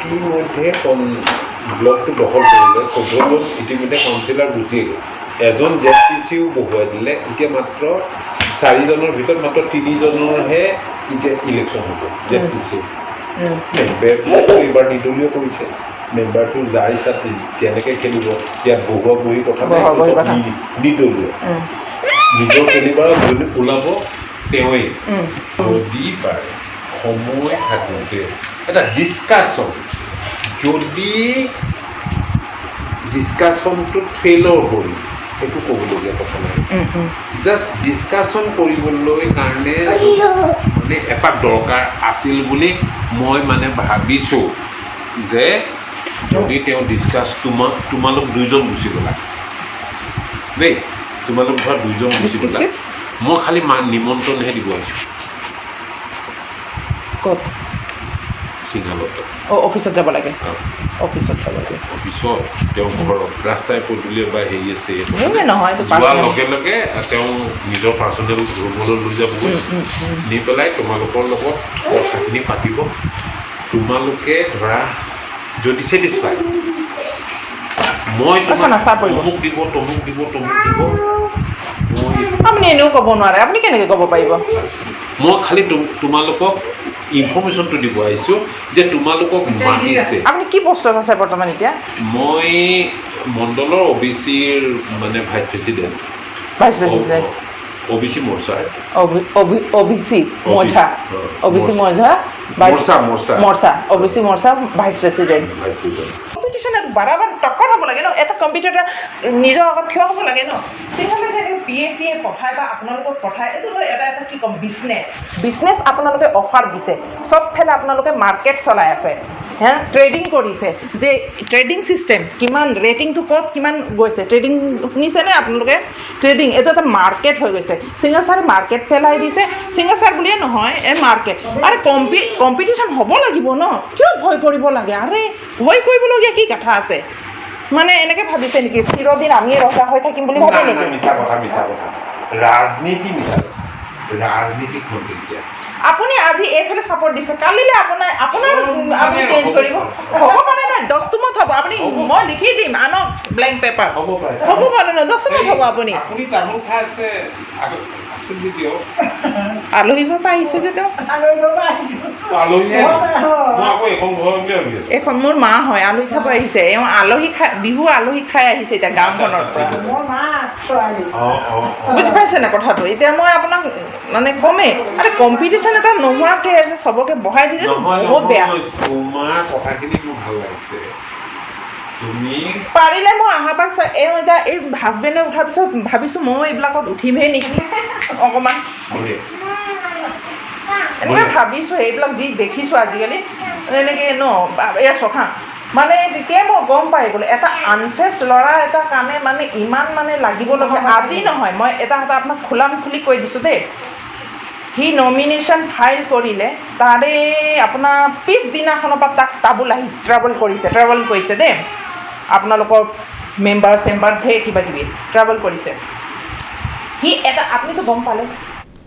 ইতিমধ্যে ব্লকটো দখল কৰিলে 14জন ইতিমধ্যে কাউন্সিলৰ গুচি গ'ল এজন জেপিচিও বহুৱাই দিলে এতিয়া মাত্ৰ 4জনৰ ভিতৰত মাত্ৰ 3জনৰহে এতিয়া ইলেকশ্যন হ'ব জেপিচি মেম্বাৰটো এইবাৰ নিৰ্দলীয় কৰিছে মেম্বাৰটো যাৰ ইচ্ছাত যেনেকৈ খেলিব ইয়াত বহুৱা বহি কথা নাই নিৰ্দলীয় নিজৰ কেলিবাৰত যদি ওলাব তেওঁৱেই যদি পাৰে সময় থাকোঁতে এটা ডিছকাশ্যন যদি ডিছকাশ্যনটোত ফেইলৰ হ'ল সেইটো ক'বলগীয়া কথা নাই জাষ্ট ডিছকাশ্যন কৰিবলৈ কাৰণে মানে এপাক দৰকাৰ আছিল বুলি মই মানে ভাবিছোঁ যে যদি তেওঁ ডিছকাছ তোমালোক 2জন গুচি গ'লা দেই তোমালোক ধৰা 2জন গুচি গ'লা মই খালি নিমন্ত্ৰণহে দিব আহিছোঁ ক'ত সিংহালত অফিচত যাব লাগে অফিচত যাব লাগে অফিচত তেওঁ ঘৰত ৰাস্তাই পদূলিয়ে বা হেৰি আছে নহয় যোৱাৰ লগে লগে তেওঁ নিজৰ পাৰ্চনেল ৰুমলৈ লৈ যাবগৈ নি পেলাই তোমালোকৰ লগত কথাখিনি পাতিব তোমালোকে ধৰা যদি ছেটিছফাই মই তমুক দিব আপুনি এনেও ক'ব নোৱাৰে আপুনি কেনেকৈ ক'ব পাৰিব মই খালি তোমালোকক ইনফৰমেশ্যনটো দিব আহিছোঁ যে তোমালোকক মাতিছে আপুনি কি পষ্টত আছে বৰ্তমান এতিয়া মই মণ্ডলৰ অবিচিৰ মানে ভাইচ প্ৰেচিডেণ্ট অবিচি মৰ্চাৰ অবিচি মৰ্চা অবিচি মৰ্চা ভাইচ প্ৰেচিডেণ্ট কম্পিটিশ্যনত বাৰাবাৰ টক্কৰ হ'ব লাগে ন এটা কম্পিটিটৰ নিজৰ আগত থিয় হ'ব লাগে ন তেতিয়াহ'লে PSCয়ে পঠায় বা আপোনালোকক পঠায় এইটো এটা কি ক'ম বিজনেছ আপোনালোকে অফাৰ দিছে চবফালে আপোনালোকে মাৰ্কেট চলাই আছে ট্ৰেডিং কৰিছে যে ট্ৰেডিং চিষ্টেম কিমান ৰেটিংটো ক'ত কিমান গৈছে ট্ৰেডিং শুনিছেনে আপোনালোকে ট্ৰেডিং এইটো এটা মাৰ্কেট হৈ গৈছে ছিংগল ছাৰে মাৰ্কেট পেলাই দিছে ছিংগল ছাৰ বুলিয়ে নহয় এই মাৰ্কেট আৰে কম্পিটিশ্যন হ'ব লাগিব ন কিয় ভয় কৰিব লাগে আৰে ভয় কৰিবলগীয়া কি কথা আছে মানে এনেকৈ ভাবিছে নেকি চিৰদিন আমিয়ে ৰজা হৈ থাকিম বুলি ভাবে নেকি মিছা কথা ৰাজনীতি মিছা ৰাজনীতি খন্তেকীয়া আপুনি আজি এইফালে ছাপৰ্ট দিছে কালিলৈ আপোনাৰ আপুনি চেঞ্জ কৰিব হ'ব পাৰে নহয় 10 মত হ'ব আপুনি মই লিখি দিম আনক ব্লেংক পেপাৰ হ'ব পাৰে নহয় 10 মত হ'ব আপুনি তামোল খাই আছে আলহী ঘৰ আহিছে যে তেওঁ এখন মোৰ মা হয় আলহী খাব আহিছে এওঁ বিহু আলহী খাই আহিছে এতিয়া গাঁওখনৰ পৰা বুজি পাইছে নে কথাটো এতিয়া মই আপোনাক মানে কমেই আৰে কম্পিটিশ্যন এটা নোহোৱাকৈ যে চবকে বহাই দিছে বহুত বেয়া তোমাৰ কথাখিনি মোৰ ভাল লাগিছে পাৰিলে মই অহাৰ পাছত এতিয়া এই হাজবেণ্ডে উঠাৰ পিছত ভাবিছোঁ মই এইবিলাকত উঠিমহে নেকি অকণমান এনেকৈ ভাবিছোঁ এইবিলাক যি দেখিছোঁ আজিকালি এনেকৈ ন এয়া চখা মানে তেতিয়াই মই গম পাই গ'লোঁ এটা আনফেষ্ট ল'ৰা এটা কাৰণে মানে ইমান মানে লাগিবলগীয়া আজি নহয় মই এটা আপোনাক খুলি কৈ দিছোঁ দেই সি নমিনেশ্যন ফাইল কৰিলে তাৰে আপোনাৰ পিছদিনাখনৰ পৰা তাক ট্ৰাভেল কৰিছে দেই আপোনালোকৰ মেম্বাৰ ঢেৰ কিবা কিবি ট্ৰাভেল কৰিছে সি এটা আপুনিতো গম পালে